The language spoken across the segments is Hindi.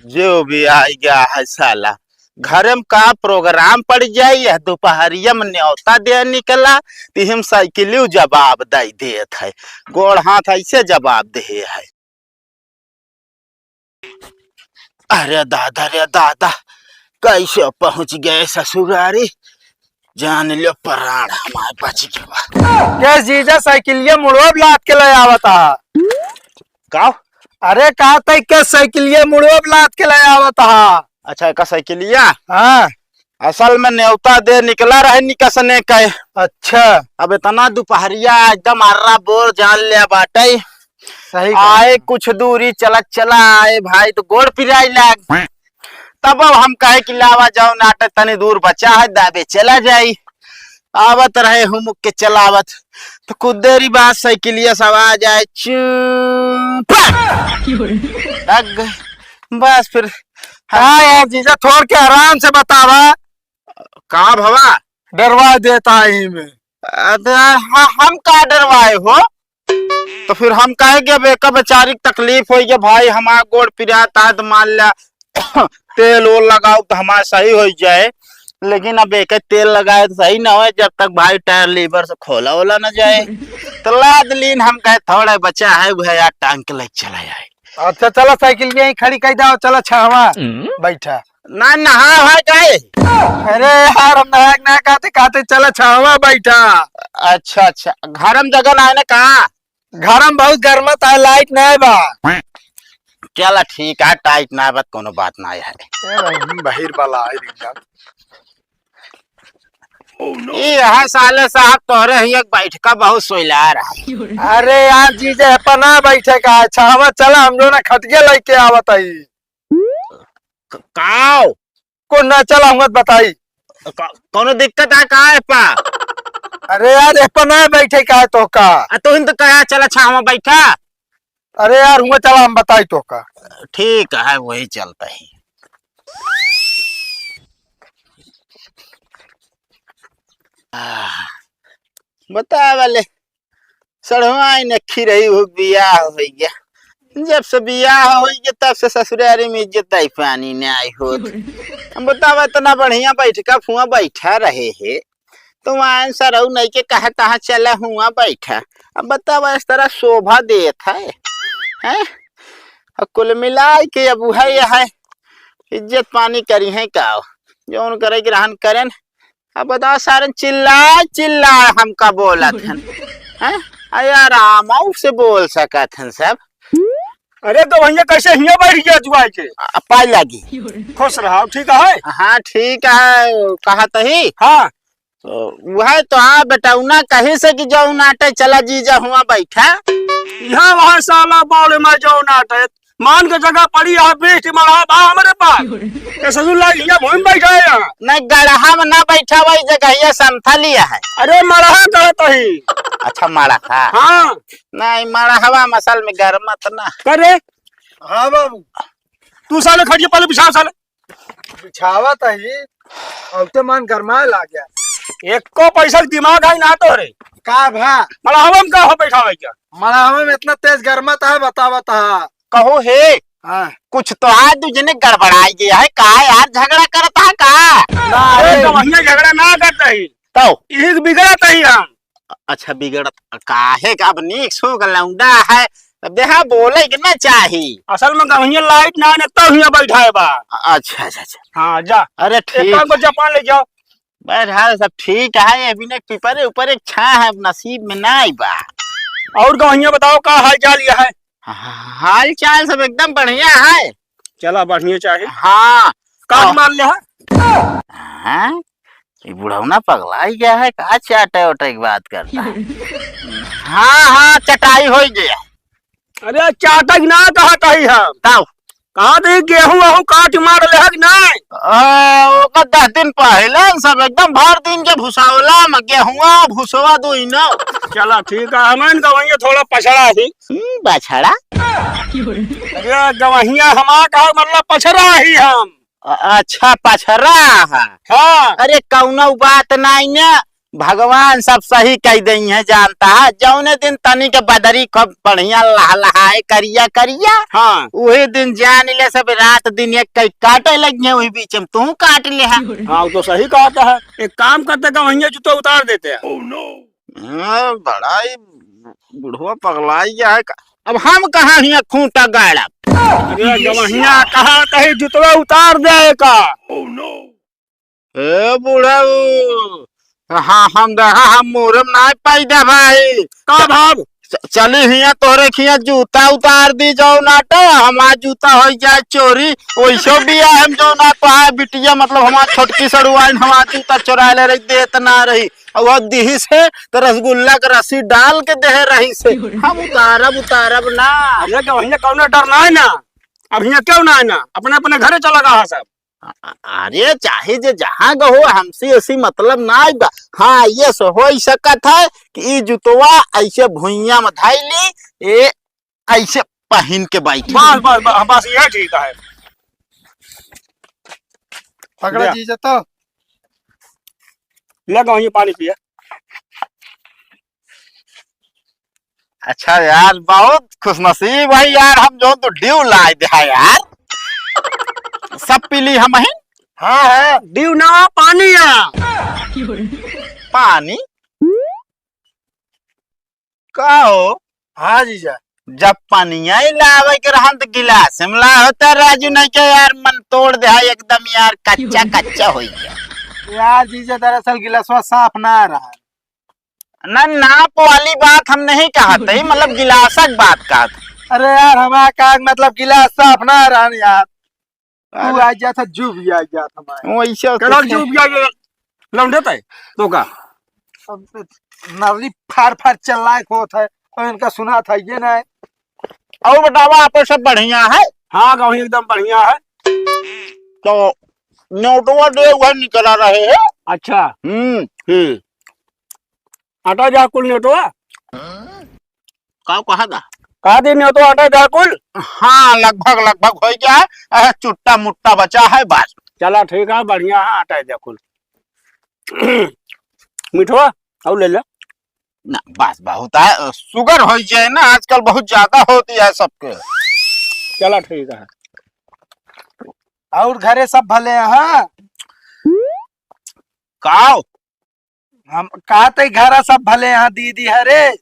जो भी आ गया है साला घर में का प्रोग्राम पड़ जाई है दोपहरिया में न्योता दे निकला तो हम साइकिल जवाब दे देत है गोड़ हाथ ऐसे जवाब दे है। अरे दादा कैसे पहुंच गए ससुरारी जान लो प्राण हमारे बच गया। क्या जीजा साइकिलिया मुड़वा लाद के ले आवता का? अरे कहा था क्या साइकिलिया मुड़वा लाद के ले आवता। अच्छा का साइकिलिया? हाँ असल में न्योता दे निकला रहे निकसने का। अच्छा अब इतना दोपहरिया एकदम अर्रा बोर जान लिया बाटे सही आए कुछ दूरी चला आए भाई तो गोड़ पिराई लाग तब अब हम कहे कि लावा जाओ नाटक तनी दूर बचा है दाबे चला जाई आवत रहे हुमुक के चलावत तो कुछ देरी बाद साइकिलिया सब आ जाए लग गई बस फिर। हाँ यार जीजा थोड़ के आराम से बतावा कहा भवा डरवा देता है में। हाँ हम का डरवाए हो तो फिर हम कहेंगे अब एक बेचारी तकलीफ हो भाई हमारा गोड़ पिराता है तो मान लिया तेल वो लगाओ तो हमारा सही हो जाए लेकिन अब एक तेल लगाए तो सही ना हो जब तक भाई टायर लीवर से खोला वोला ना जाए तो लाद लीन हम कहे थोड़ा बचा है वह यार टांग के लेके चला जाए। अच्छा चलो साइकिल यहीं खड़ी कर दो चलो छावा बैठा ना नहा है गए। अरे यार हम नहा कहते चलो छावा बैठा। अच्छा घर में जगह ना है ना कहा घर में बहुत गर्मत है लाइट नहीं बा। चला ठीक है टाइट ना बात कोनो बात ना है बहिर वाला ये साले साहब तोहरे ही एक बैठका बहुत सोइला रहा है। अरे यार जीजे अपना बैठे का छावा चला हम जो ना खटिया लेके आवत है काओ को न चला हम बताई कोनो दिक्कत है का है पा? अरे यार अपना बैठे का है तो का तो हिंद कहा चला छावा बैठा। अरे यार हुआ चला हम बताई तो का ठीक है वही चलता ही। बता वाले सड़वाई नखी रही हो बियाह हो गया जब से बियाह हो गया तब से ससुरारी में इज्जत आई पानी ने आई हो। हम बतावा इतना बढ़िया बैठका फुआ बैठा रहे है तुम आन सरऊ नहीं के कहा चला हुआ बैठा अब बतावा इस तरह शोभा देत है हैं कुल मिला के अब है इज्जत पानी करी है का जो उन करे ग्रहण करें। अब बताओ सारे चिल्ला हमका बोला था यार आमाऊ से बोल सका था सब। अरे तो भैया कैसे हिया बैठ गया जुआ के पाई लगी खुश रहा ठीक है। हाँ ठीक है कहा तही हाँ तो वह तो हाँ बेटा कहीं से कि जो नाटे चला जीजा हुआ बैठा यहाँ वहाँ साला बाल में जो नाटे मान के जगह पड़ी है बेच मरा बा हमारे पास ये ससुर यहाँ भूमि बैठा है यहाँ नहीं गढ़ा में ना बैठा वही जगह ये समथा लिया है। अरे मरहा कहता ही अच्छा मरा हाँ नहीं मरा हवा मसल में गर्म मत ना करे। हाँ बाबू तू साले खड़िए पहले बिछाव साले बिछावा ही अब तो मन गरमा ला गया एक को पैसा दिमाग है ना तो रे का भा मरहवा में का हो बैठा है क्या मरहवा में इतना तेज गर्मत है बतावा कहो हे हाँ। कुछ तो आज तुझने गड़बड़ाई गया है कहा यार झगड़ा करता है का तो वही झगड़ा ना करता ही तो एक बिगड़ता ही हम। अच्छा बिगड़ काहे का अब नीक सो गलौंडा है अब देखा बोले कि ना चाहिए असल में गवहिया लाइट ना तब हिया बैठा है बा। अच्छा हाँ जा अरे ठीक को जापान ले जाओ बैठा सब ठीक है अभी ने पीपर ऊपर एक छा है नसीब में ना आई बा। और गवहिया बताओ का हाल चाल यह है। हाल चाल सब एकदम बढ़िया है चला बढ़िया चाहिए। हाँ काट मान ले हाँ ये बुढ़ौना पगला ही गया है कहा चाटे वटे की बात करता है। हाँ चटाई हो गया। अरे चाटक ना कहता ही हम ताऊ कहा थे गेहूं वहूं काट मार ले हक नहीं 10 दिन पहले सब एकदम भर दिन के भुसावला में गेहुआ भुसवा दो न। चला ठीक है हमन गवैया थोड़ा पछड़ा थी बछड़ा अरे गवैया हमारा कहा मतलब पछड़ा ही हम। अच्छा पछड़ा है हाँ अरे कौनो बात नहीं न भगवान सब सही कह दई है, जानता है जौने दिन तनी के बदरी खूब बढ़िया लहलहाए करिया करिया, हाँ वही दिन जान ले सब रात दिन एक कई काटे लगे, वही बीच में तू काट ले है। हाँ वो तो सही कहता है। एक काम करते गवैया जूते उतार देते हैं। बड़ा ही बुढ़वा पगलाई गया है। अब हम कहाँ हिया खूंटा गाड़ा। अरे गवैया कहा कहीं जूतवा उतार दे का। ए बुढ़ा हाँ हम देखा हम मुहरम ना पैदा भाई का भाव चली हिया तोरे खिया जूता उतार दी जाओ नाटो, हमारा जूता हो जाए चोरी वैसो भी है। हम जो ना तो है बिटिया मतलब हमारा छोटकी सड़ुआइन हमारा जूता चुरा ले रही देत ना रही, और वो दिही से तो रसगुल्ला का रस्सी डाल के दे रही से हम उतारब ना। अरे गवैया कौन डर ना है ना, अब यहाँ क्यों ना है ना, अपने अपने घरे चला गया सब। अरे चाहे जे जहाँ गहो हमसे ऐसी मतलब ना बा। हाँ ये सो हो सकत है कि ई जुतवा ऐसे भुइया में धाई ली ए ऐसे पहन के बैठी। बस बस बस, बस ये ठीक है। पकड़ा जी तो लगा वहीं पानी पिया। अच्छा यार बहुत खुशनसीब है यार, हम जो तो ड्यू लाए दे यार सब पीली हम ही। हाँ है डीव ना पानी है। पानी का हो। हाँ जीजा जब पनिया लावे के रहन तो गिलास में ला होता राजू नहीं के यार मन तोड़ दे है एकदम यार कच्चा कच्चा हो गया। यार जीजा दरअसल गिलासवा साफ ना रहा। ना नाप वाली बात हम नहीं कहते, मतलब गिलासक बात कहते। अरे यार हमारा का मतलब गिलास साफ ना रहा यार, तू आ जा था जू भी आ जा था हमारे वैसे कलर जो भी आगे लौंडता है तो का नरली फार फार चल होता है और इनका सुना था ये ना है। और बतावा आप सब बढ़िया है। हाँ गवैया एकदम बढ़िया है। तो नोटवा दे वह निकला रहे हैं। अच्छा आटा जा कुल नेटवा का कहा था कहा दी नेटो आटा जा कुल। हाँ लगभग हो गया है, चुट्टा मुट्टा बचा है बस। चला ठीक है बढ़िया है आटा जा कुल। मिठवा और ले ले ना बस बहुत है, शुगर हो जाए ना आजकल बहुत ज्यादा होती है सबके। चला ठीक है। और घरे सब भले हैं। हाँ काओ हम कहते घर सब भले हैं दीदी हरे।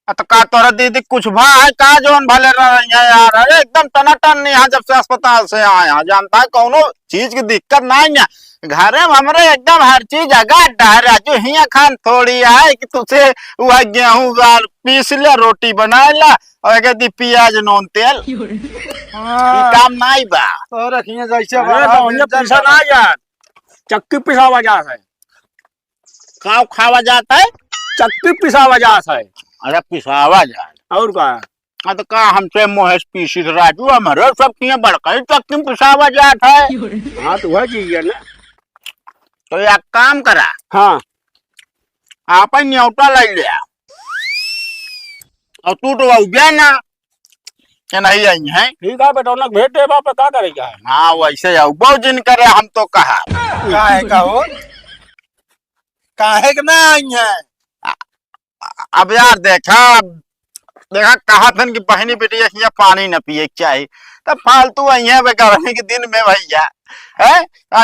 तो का तोरा दीदी कुछ भा है का जोन भले रही है यार। अरे एकदम टनाटन नहीं है जब से अस्पताल से आए हैं, जानता है कोनो चीज की दिक्कत नहीं है घरे में हमरे एकदम हर चीज अड्डा है राजू। हिया खान थोड़ी है कि तुझे वह गेहूं गाल पीस ले रोटी बना ला और कहती प्याज नून तेल काम नहीं बा। तो रखिए जैसे अरे पैसा ना यार चक्की पिसावा जाता है। का खावा जाता है चक्की पिसावा जाता है। अरे पिसावा जाए और का तो का हमसे मोहेश पीसी राजू हमारे सब किए बड़का चक्की पिसावा जाता है। हाँ तो वह चीज है ना। तो एक काम करा हाँ आप न्योता ले लिया और तू तो उबिया ना क्या नहीं आई है। ठीक है बेटा उन्हें भेंट दे बाप क्या करेगा। हाँ वैसे बहुत दिन करे हम तो कहा काहे का हो काहे के ना आई है। अब यार देखा कहा था कि बहनी बेटी यहाँ पानी न पिए चाहिए तब फालतू यहाँ पे करने के दिन में भैया है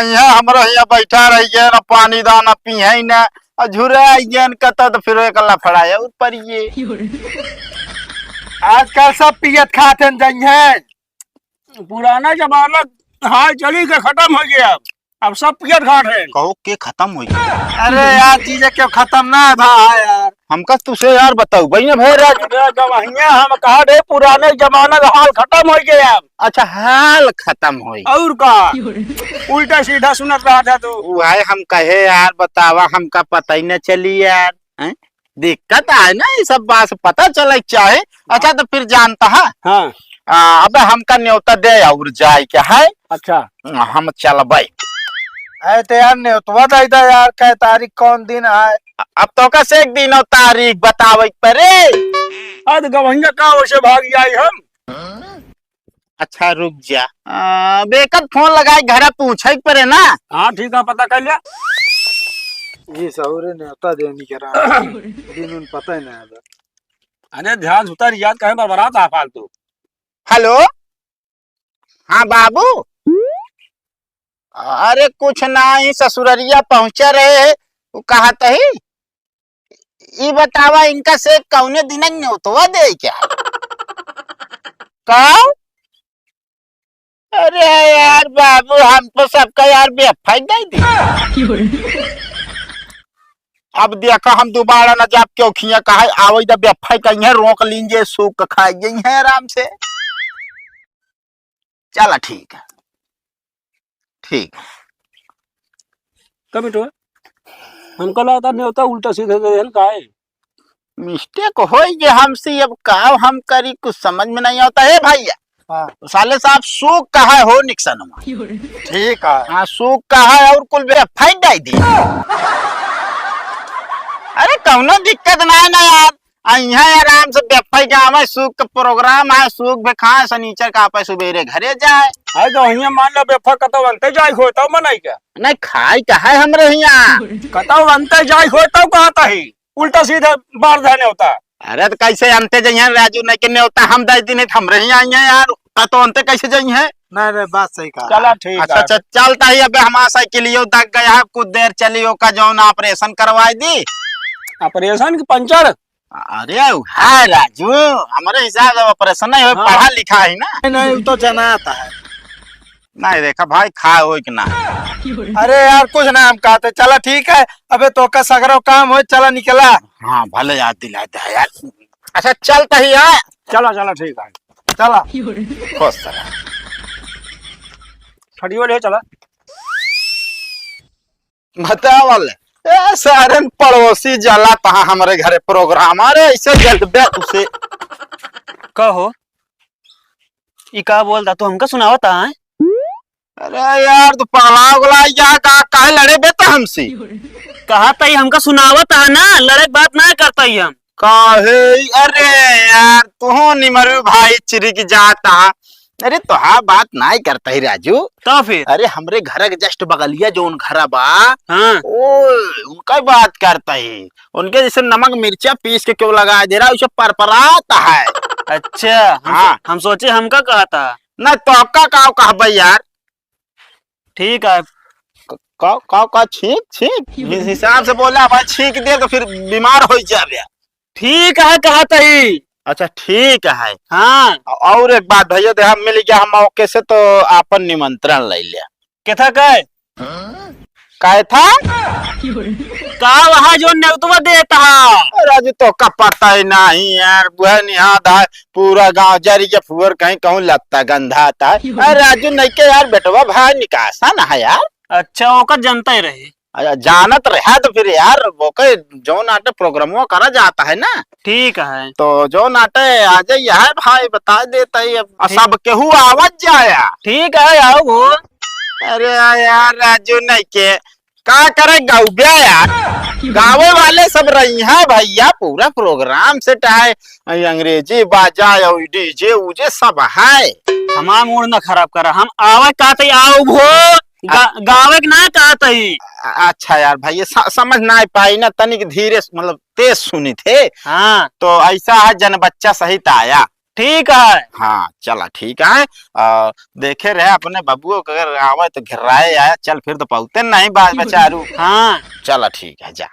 यहाँ हमारा यहाँ बैठा रही ना पानी दाना पिए ना और झुरे कहता तो फिर एक लफड़ा ऊपर ये आजकल सब पियत खाते हैं। पुराना जमाना हाल चली के खत्म हो गया अब सब पियत घाट है। कहो के खत्म हो गया। अरे यार चीजें क्यों खत्म ना है भाई यार। हमका तुझे यार बताओ भाई ना भाई गवैया हम कहा रे पुराने जमाना का हाल खत्म हो गया। अच्छा हाल खत्म हो और का उल्टा सीधा सुनत रहा था तू। वही हम कहे यार बतावा हमका पता ही न चली यार है? दिक्कत है ना ये सब बात पता चले चाहे। अच्छा तो फिर जानता है हाँ अब हमका न्योता दे और जाए क्या है। अच्छा हम चल भाई है तो यार न्योतवा दे दे यार क्या तारीख कौन दिन है। अब तो कैसे एक दिन और तारीख बतावे परे। आज गवैया का वैसे भाग जाए हम। अच्छा रुक जा बेकत फोन लगाए घर पूछे परे ना। हाँ ठीक है पता कर लिया ये सहुरे न्योता देनी करा दिन उन पता ही नहीं आता। अरे ध्यान उतर याद कहे बरबरा था फालतू। हेलो, हाँ बाबू। अरे कुछ नहीं, ससुररिया पहुंचे रहे, वो कहा तही ये बतावा इनका से कौने दिन न्योतवा दे क्या कहो। अरे यार बाबू, हम तो सबका यार बेफाई दे दी। अब देखा हम दोबारा न जाप क्यों खिया कहा आवई दा बेफाई कहीं रोक लीजिए, सूख खाई गई है आराम से। चला ठीक है, ठीक। कब बेटो हमको लगा न्योता उल्टा सीधे दे का है। मिस्टेक हो गया हमसे, अब का हम करी कुछ समझ में नहीं आता है भैया। हाँ साले साहब सूख कहा हो निक्सन में। ठीक है। हाँ सूख कहा है और कुल बेफाई डाई दी। अरे कौनो दिक्कत नहीं ना यार, यहाँ आराम से बेफाई जावे, सूख का प्रोग्राम है, सूख भी खाए, शनिचर का पे सुबेरे घरे जाए। है तो हिया मान लो बेफा कतो बनते जाई हो तो मनाई क्या नहीं खाई का है हमरे यहाँ। कतो बनते जाई हो तो कहता ही उल्टा सीधे बार देने होता। अरे तो कैसे अंते जाइए राजू, नहीं किन्ने होता हम 10 दिन हमरे ही आई हैं यार, तो अंते कैसे जाइए। नहीं बात सही कहा। चला ठीक है। अच्छा चलता ही, अब हमारा साइकिलियो दग गया है, कुछ देर चलियो का जौन ऑपरेशन करवाई दी। ऑपरेशन की पंचर। अरे है राजू, हमारे हिसाब से ऑपरेशन नहीं हो, हाँ। पढ़ा लिखा है ना। नहीं तो जाना आता है। नहीं देखा भाई खा हो कि ना। अरे यार कुछ ना हम कहते, चला ठीक है। अबे तो का सगरो काम हो, चला निकला। हाँ भले याद दिलाते है यार। अच्छा चलता ही है। चला चला ठीक है। चला खुश रह। छड़ियो ले चला। बतावल ए सारे पड़ोसी जला तहा हमारे घरे प्रोग्राम, अरे ऐसे जल्द बे उसे कहो ई का बोलता तो हमका सुनावता है। अरे यार तू पगला उगला या काहे लड़े बेटा हमसे। कहा तई हमका सुनावता है ना, लड़े बात ना करता ही हम। काहे अरे यार तू निमरू भाई चिरिक जाता। अरे तो हाँ बात नहीं करता ही राजू। तो फिर अरे हमरे घर के जस्ट बगलिया जो उन घर बा, हाँ ओ उनका ही बात करता ही। उनके जैसे नमक मिर्चा पीस के क्यों लगा दे रहा है, उसे परपराता है। अच्छा हाँ। हम सोचे हमका कहा था। ना तो कहा भाई यार, ठीक है का छींक छींक इस हिसाब से बोला भाई, छींक दे तो फिर बीमार हो जाए। ठीक है कहा तई। अच्छा ठीक है। हाँ और एक बात भैया दे, हम मिल गया हम मौके से तो आपन निमंत्रण ले लिया। क्या कहे काय था का वहाँ जो न्योतवा देता है। राजू तो का पता ही नहीं यार, वह निहाद है पूरा गांव जरी के फुअर कहीं कहूँ लगता गंधा आता है। अरे राजू नहीं के यार बेटवा भाई निकासा ना है यार। अच्छा ओका जनता ही रहे। अच्छा जानत रहा तो फिर यार वो के जो नाटे प्रोग्रामों करा जाता है ना, ठीक है तो जो नाटे आ जाइए है भाई बता देता ही, अब सब केहू आवाज जाया। ठीक है आओ वो। अरे यार राजू नहीं के का करे गौब्या यार, गावे वाले सब रही हैं भैया, पूरा प्रोग्राम सेट है, अंग्रेजी बाजा और डीजे उजे सब है। हमारा मूड ना खराब करा, हम आवे कहते आओ भो गावे के ना कहते। अच्छा यार भाई समझ ना पाई ना, तनिक धीरे मतलब तेज सुनी थे। हाँ तो ऐसा है जन बच्चा सहित आया। ठीक है। हाँ चला ठीक है। देखे रहे अपने बबुओ अगर आवे तो घिराए आया, चल फिर तो पहुंचते नहीं बात बेचारू। हाँ चला ठीक है जा।